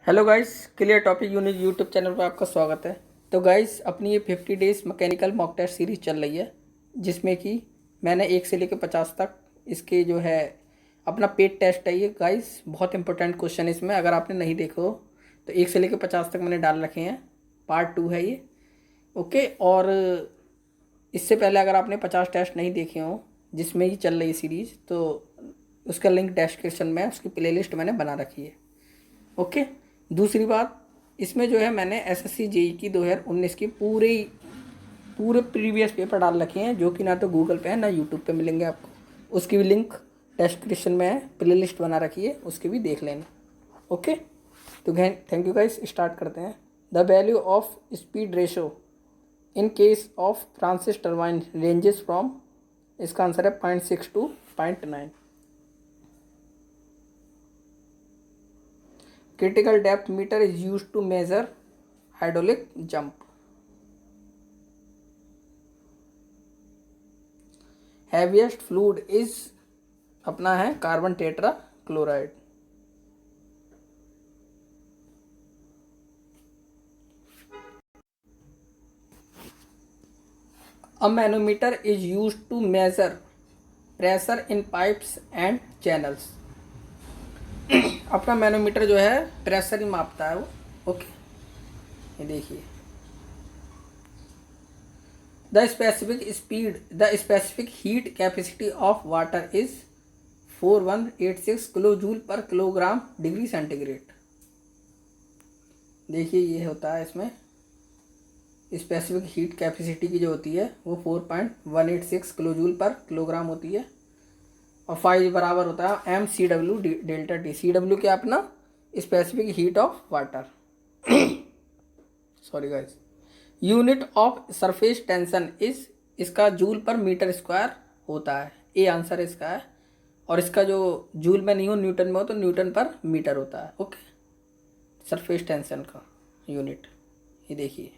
Hello guys, clear topic unique YouTube channel पर आपका स्वागत है। तो गाइस, अपनी ये 50 days mechanical mock test series चल रही है, जिसमें कि मैंने 1 से लेकर 50 तक इसके जो है अपना पेड टेस्ट है। ये गाइस बहुत इंपॉर्टेंट क्वेश्चन है इसमें, अगर आपने नहीं देखा हो तो 1 से लेकर 50 तक मैंने डाल रखे हैं। पार्ट 2 है ये। ओके, और इससे पहले अगर आपने 50 टेस्ट नहीं देखे हो जिसमें ही चल रही सीरीज़, तो उसका लिंक डिस्क्रिप्शन में, उसकी प्लेलिस्ट मैंने बना रखी है। ओके। दूसरी बात, इसमें जो है मैंने एसएससी जेई की 2019 की पूरे प्रीवियस पेपर डाल रखे हैं, जो कि ना तो गूगल पे है ना यूट्यूब पे मिलेंगे आपको। उसकी भी लिंक डिस्क्रिप्शन में है, प्ले लिस्ट बना रखी है, उसकी भी देख लेना। ओके, तो थैंक यू गाइस, स्टार्ट करते हैं। The value of speed ratio in case of Francis turbine ranges from, इसका आंसर है 0.6 to 0.9। Critical depth meter is used to measure hydraulic jump. Heaviest fluid is अपना है carbon tetra chloride. A manometer is used to measure pressure in pipes and channels. अपना manometer जो है pressure ही मापता है वो। ओके, ये देखिए। The specific heat capacity of water is 4186 kilo joule पर किलोग्राम डिग्री सेंटीग्रेड। देखिए, ये होता है इसमें स्पेसिफिक हीट कैपेसिटी की जो होती है वो 4.186 किलो जूल पर किलोग्राम होती है, और फाइव बराबर होता है M C W delta T. C W क्या अपना specific heat of water. Sorry guys. Unit of surface tension is, इसका जूल पर मीटर स्क्वायर होता है। ए आंसर इसका है, और इसका जो जूल में नहीं हो न्यूटन में हो तो न्यूटन पर मीटर होता है। ओके, सरफेस टेंशन का यूनिट ये देखिए।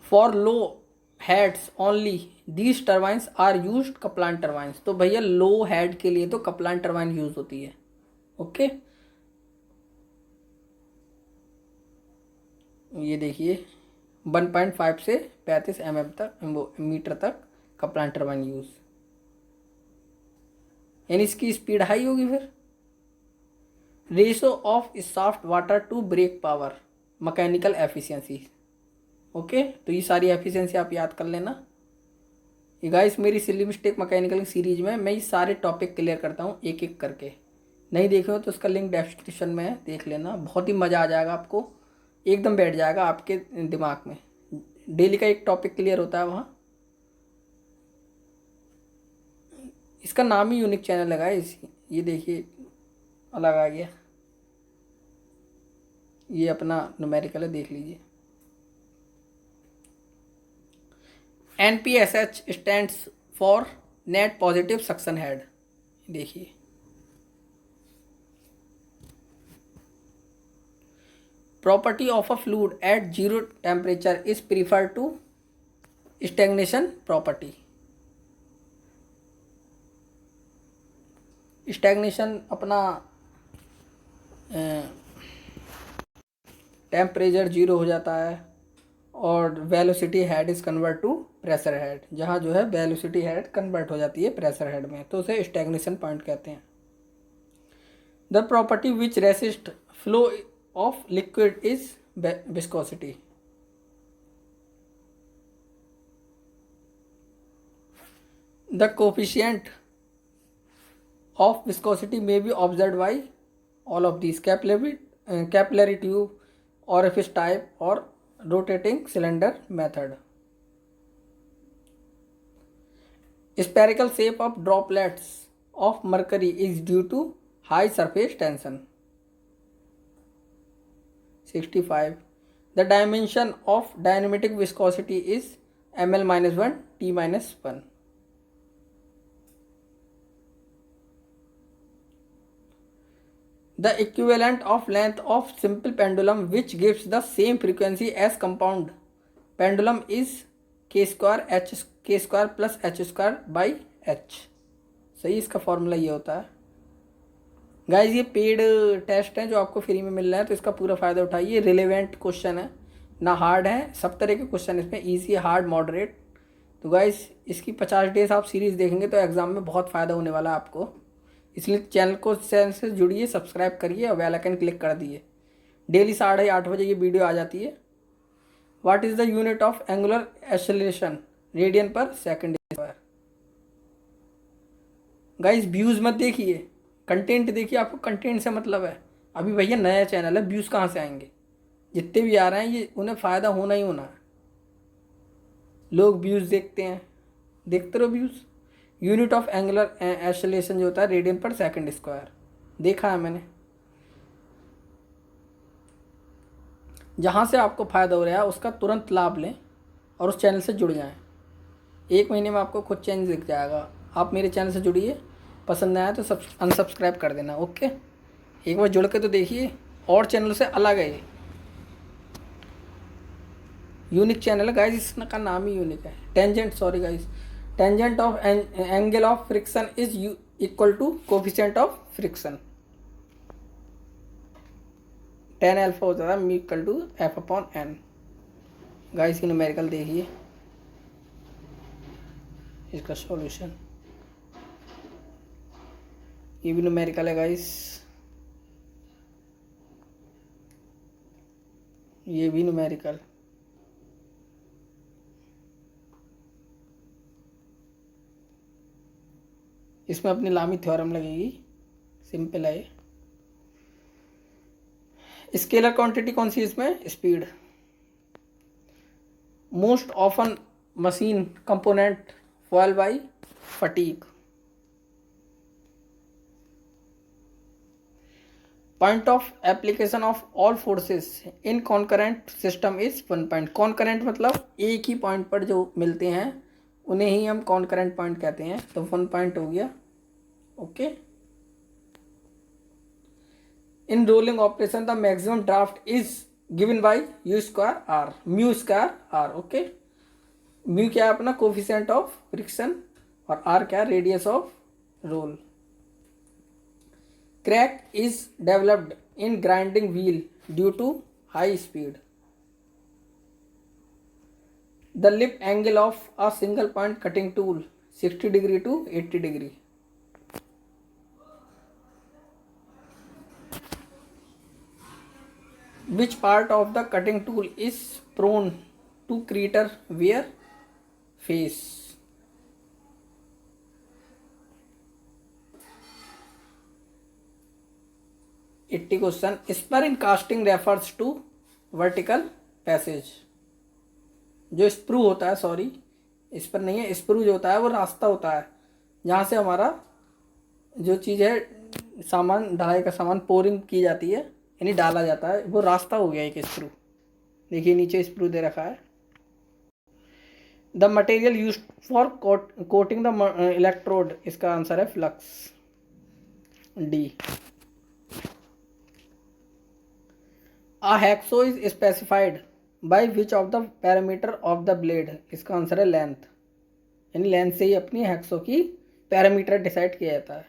For low heads only these turbines are used Kaplan turbines. तो भैया लो हेड के लिए तो कपलान टर्बाइन यूज होती है। ओके, ये देखिए 1.5 से 35 तक मीटर तक कपलान टर्बाइन यूज, यानी इसकी स्पीड हाई होगी। फिर ratio of soft water to brake power mechanical efficiency. Okay, तो ये सारी एफिशिएंसी आप याद कर लेना। ये गाइस मेरी सिली मिस्टेक मैकेनिकल सीरीज में मैं ये सारे टॉपिक क्लियर करता हूँ एक एक करके। नहीं देखे हो तो उसका लिंक डिस्क्रिप्शन में है, देख लेना। बहुत ही मज़ा आ जाएगा आपको, एकदम बैठ जाएगा आपके दिमाग में। डेली का एक टॉपिक क्लियर होता है वहाँ। इसका नाम ही यूनिक चैनल लगा है। ये देखिए अलग आ गया, ये अपना न्यूमेरिकल है, देख लीजिए। NPSH stands for net positive suction head. देखिए, property of a fluid at 0 temperature is prefer to stagnation property. Stagnation अपना टेम्परेचर 0 हो जाता है, और velocity head is convert to pressure head. जहाँ जो है वेलोसिटी हेड कन्वर्ट हो जाती है प्रेशर हेड में, तो उसे स्टैग्नेशन पॉइंट कहते हैं। The property which resist flow of liquid is viscosity. The coefficient of viscosity may be observed by all of these: capillary tube, orifice type, or rotating cylinder method. Spherical shape of droplets of mercury is due to high surface tension. 65. The dimension of dynamic viscosity is ml-1 t-1. The equivalent of length of simple pendulum which gives the same frequency as compound pendulum is k square plus h square by h। सही, इसका formula ये होता है। Guys ये paid test है जो आपको free में मिल रहा है, तो इसका पूरा फ़ायदा उठाइए। रिलेवेंट क्वेश्चन है, ना हार्ड है, सब तरह के क्वेश्चन इसमें, ईजी, हार्ड, मॉडरेट। तो गाइज इसकी 50 डेज आप सीरीज़ देखेंगे तो एग्ज़ाम में बहुत फ़ायदा होने वाला है आपको। इसलिए चैनल से जुड़िए, सब्सक्राइब करिए और बेल आइकन क्लिक कर दिए। डेली 8:30 बजे ये वीडियो आ जाती है। What is the unit of angular acceleration, radian पर सेकंड स्क्वायर। गाइस व्यूज़ मत देखिए, कंटेंट देखिए, आपको कंटेंट से मतलब है। अभी भैया नया चैनल है, व्यूज़ कहाँ से आएंगे? जितने भी आ रहे हैं ये उन्हें फ़ायदा होना ही होना है। लोग व्यूज़ देखते हैं, देखते रहो views. Unit of angular acceleration जो होता है रेडियन पर सेकंड स्क्वायर, देखा है मैंने। जहाँ से आपको फ़ायदा हो रहा है उसका तुरंत लाभ लें और उस चैनल से जुड़ जाएं। 1 महीने में आपको खुद चेंज दिख जाएगा। आप मेरे चैनल से जुड़िए, पसंद आया तो अनसब्सक्राइब कर देना। ओके, एक बार जुड़ के तो देखिए, और चैनल से अलग है ये, यूनिक चैनल है गाइस, इसका नाम ही यूनिक है। Tangent, sorry guys, tangent of angle of friction is equal to coefficient of friction. tan alpha होता है m equal to f/n। Guys की न्यूमेरिकल देखिए, इसका सॉल्यूशन, ये भी न्यूमेरिकल है गाइस, ये भी न्यूमेरिकल। इसमें अपनी लामी थ्योरम लगेगी, सिंपल है। स्केलर क्वांटिटी कौन सी इसमें? Speed. Most often machine component fall bye fatigue. Point of application of all forces in concurrent system is 1 point. Concurrent मतलब एक ही पॉइंट पर जो मिलते हैं उन्हें ही हम कॉन्करेंट पॉइंट कहते हैं। तो 1 पॉइंट हो गया। Okay, in rolling operation the maximum draft is given by U square R, mu square R. Okay, mu क्या है अपना? कोफिशिएंट ऑफ फ्रिक्शन, और आर क्या? Radius of roll. Crack is developed in grinding wheel due to high speed. The lip angle of a single point cutting tool 60 degree to 80 degree. Which part of the cutting tool is prone to crater wear? Face. Eighty question. Spur in casting refers to vertical passage. जो sprue होता है, sorry spur नहीं है, sprue जो होता है वो रास्ता होता है जहाँ से हमारा जो चीज़ है, सामान, ढलाई का सामान पोरिंग की जाती है, यानी डाला जाता है, वो रास्ता हो गया एक स्क्रू। देखिए नीचे स्क्रू दे रखा है। The material use for coating the electrode, इसका आंसर है flux, D. A hacksaw is specified by which of the parameter of the blade, इसका आंसर है लेंथ, यानी लेंथ से ही अपनी हैक्सो की पैरामीटर डिसाइड किया जाता है।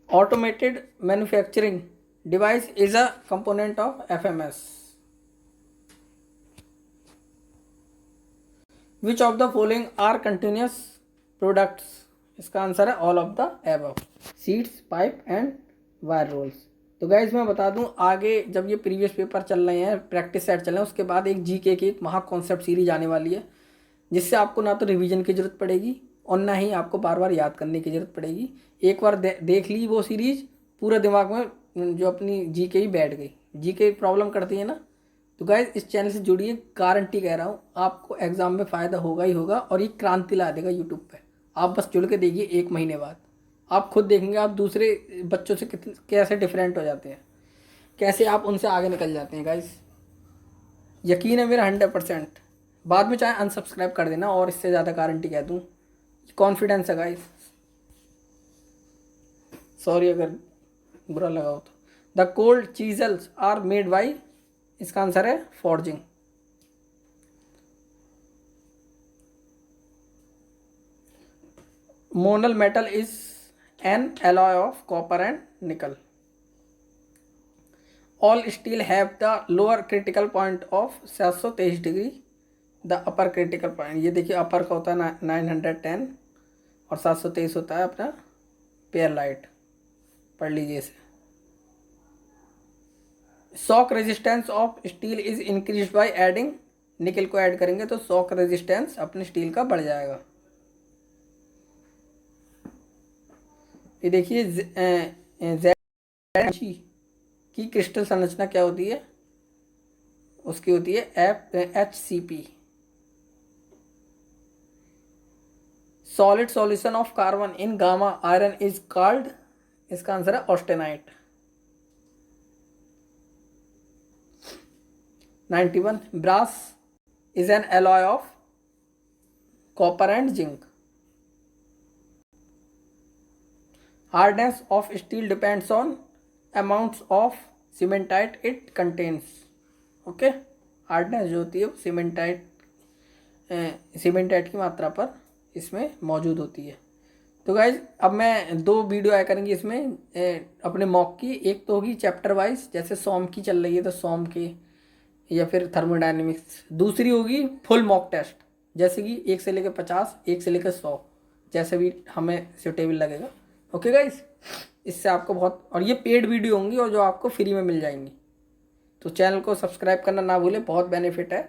Automated manufacturing device is a component of FMS. Which of the following are continuous products? इसका आंसर है all of the above. Seats, pipe and wire rolls. तो गाइज मैं बता दूं, आगे जब ये प्रीवियस पेपर चल रहे हैं, प्रैक्टिस सेट चल रहे हैं, उसके बाद एक जीके की एक महा कॉन्सेप्ट सीरीज आने वाली है, जिससे आपको ना तो रिवीजन की जरूरत पड़ेगी और ना ही आपको बार बार याद करने की जरूरत पड़ेगी। एक बार देख ली वो सीरीज, पूरा दिमाग में जो अपनी जीके ही बैठ गई। जीके प्रॉब्लम करती है ना, तो गाइज इस चैनल से जुड़िए, गारंटी कह रहा हूँ आपको एग्जाम में फ़ायदा होगा ही होगा, और ये क्रांति ला देगा यूट्यूब पे। आप बस जुड़ के देखिए, 1 महीने बाद आप खुद देखेंगे आप दूसरे बच्चों से कैसे डिफरेंट हो जाते हैं, कैसे आप उनसे आगे निकल जाते हैं। गाइज यकीन है मेरा 100%। बाद में चाहे अनसब्सक्राइब कर देना, और इससे ज़्यादा गारंटी कह दूँ, कॉन्फिडेंस है गाइज। सॉरी अगर बुरा लगा हो तो। The cold chisels are made by, इसका आंसर है forging. Monel metal is an alloy of copper and nickel. All steel have the lower critical point of 723 degree, the upper critical point. ये देखिए अपर का होता है 910 और 723 होता है अपना पेयर लाइट, पढ़ लीजिए इसे। Shock resistance of steel is increase by adding, निकल को ऐड करेंगे तो शॉक रेजिस्टेंस अपने स्टील का बढ़ जाएगा। ये देखिए की क्रिस्टल संरचना क्या होती है, उसकी होती है HCP। Solid solution of carbon in gamma iron is called, इसका आंसर है austenite. 91 brass is an alloy of copper and zinc. Hardness of steel depends on amounts of cementite it contains. Okay, hardness जो होती है वो cementite की मात्रा पर इसमें मौजूद होती है। तो गाइज अब मैं 2 वीडियो आया करेंगी इसमें अपने मॉक की। एक तो होगी चैप्टर वाइज, जैसे सॉम की चल रही है तो सॉम के या फिर थर्मोडायनेमिक्स। दूसरी होगी फुल मॉक टेस्ट, जैसे कि 1 से लेकर 50, 1 से लेकर 100, जैसे भी हमें सुटेबल लगेगा। ओके गाइज, इससे आपको बहुत, और ये पेड वीडियो होंगी और जो आपको फ्री में मिल जाएंगी। तो चैनल को सब्सक्राइब करना ना भूलें, बहुत बेनिफिट है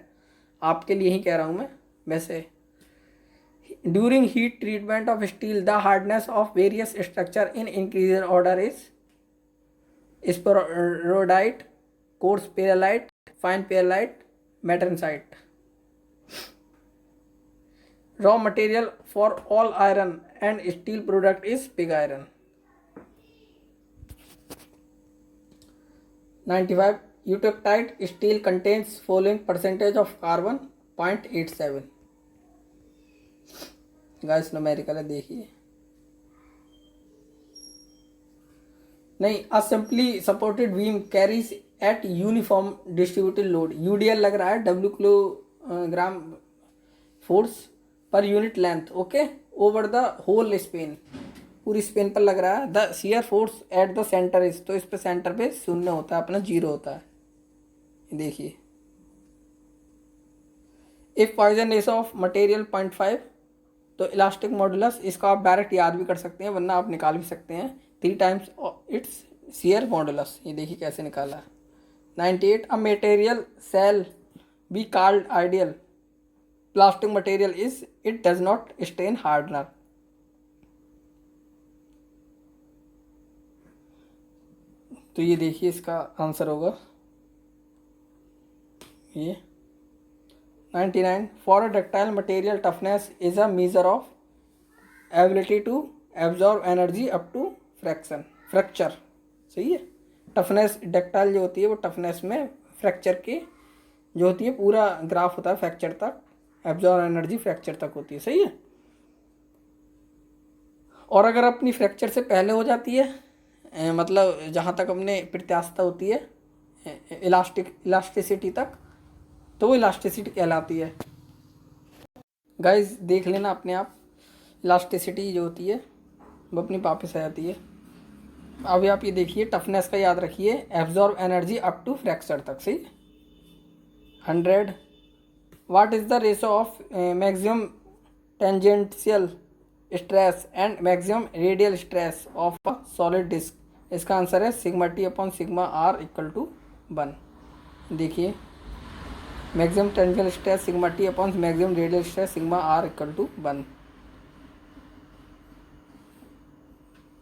आपके लिए ही कह रहा हूँ मैं। वैसे during heat treatment of steel the hardness of various structure in increasing order is spheroidite, coarse pearlite, fine pearlite, martensite. Raw material for all iron and steel product is pig iron. 95 eutectoid steel contains following percentage of carbon 0.87। Guys numerical है, देखिए। नहीं, a simply supported beam carries at uniform distributed load, UDL लग रहा है, W kilogram force पर unit length. Okay, over the whole Spain, पूरी Spain पर लग रहा है। The shear force at the centre is, तो इस पे सेंटर पे 0 होता है, अपना 0 होता है। देखिए if Poisson ratio of material 0.5, तो इलास्टिक मॉडुलस, इसका आप डायरेक्ट याद भी कर सकते हैं, वरना आप निकाल भी सकते हैं 3 टाइम्स इट्स शियर मॉडुलस। ये देखिए कैसे निकाला है। 98 a material shall be called ideal plastic material is it does not strain hardener. तो ये देखिए इसका आंसर होगा ये 99 for a ductile material toughness is a measure of ability to absorb energy up to fracture. सही है, toughness ductile जो होती है वो टफनेस में फ्रैक्चर की जो होती है पूरा ग्राफ होता है फ्रैक्चर तक, एब्जॉर्ब एनर्जी फ्रैक्चर तक होती है। सही है, और अगर अपनी फ्रैक्चर से पहले हो जाती है मतलब जहाँ तक अपने प्रत्यास्थता होती है इलास्टिसिटी तक, तो वो इलास्टिसिटी कहलाती है। गाइस देख लेना अपने आप, इलास्टिसिटी जो होती है वो अपनी वापस आ जाती है। अभी आप ये देखिए, टफनेस का याद रखिए, absorb energy up to fracture तक। सही, 100 what is the ratio of maximum tangential stress and maximum radial stress of a solid disc. इसका आंसर है sigma T upon sigma R equal to 1। देखिए maximum tangential stress sigma T upon maximum radial stress sigma R equal to 1।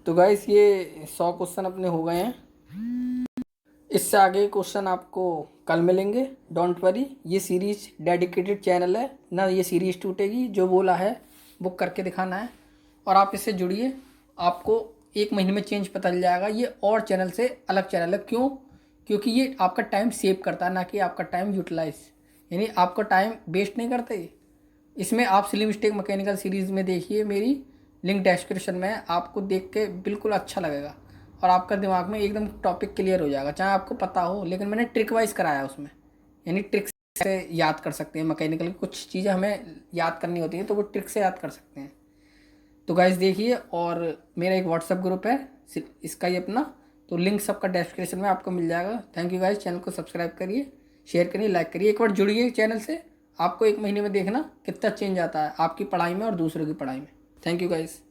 तो guys ये 100 question अपने हो गए हैं। इससे आगे क्वेश्चन आपको कल मिलेंगे, डोंट वरी। ये सीरीज डेडिकेटेड चैनल है ना, ये सीरीज टूटेगी, जो बोला है बुक करके दिखाना है। और आप इससे जुड़िए, आपको 1 महीने में चेंज पता चल जाएगा। ये और चैनल से अलग चैनल है, क्यों? क्योंकि ये आपका टाइम सेव करता है, ना कि आपका टाइम यूटिलाइज, यानी आपका टाइम वेस्ट नहीं करते। इसमें आप स्लिम स्टिक मैकेनिकल सीरीज़ में देखिए, मेरी लिंक डिस्क्रिप्शन में है, आपको देख के बिल्कुल अच्छा लगेगा और आपका दिमाग में एकदम टॉपिक क्लियर हो जाएगा, चाहे आपको पता हो। लेकिन मैंने ट्रिक वाइज कराया उसमें, यानी ट्रिक से याद कर सकते हैं। मैकेनिकल की कुछ चीज़ें हमें याद करनी होती हैं तो वो ट्रिक से याद कर सकते हैं। तो गाइस देखिए, और मेरा एक व्हाट्सअप ग्रुप है इसका ही अपना, तो लिंक सबका डिस्क्रिप्शन में आपको मिल जाएगा। थैंक यू गाइस, चैनल को सब्सक्राइब करिए, शेयर करिए, लाइक करिए, एक बार जुड़िए चैनल से। आपको 1 महीने में देखना कितना चेंज आता है आपकी पढ़ाई में और दूसरों की पढ़ाई में। Thank you guys.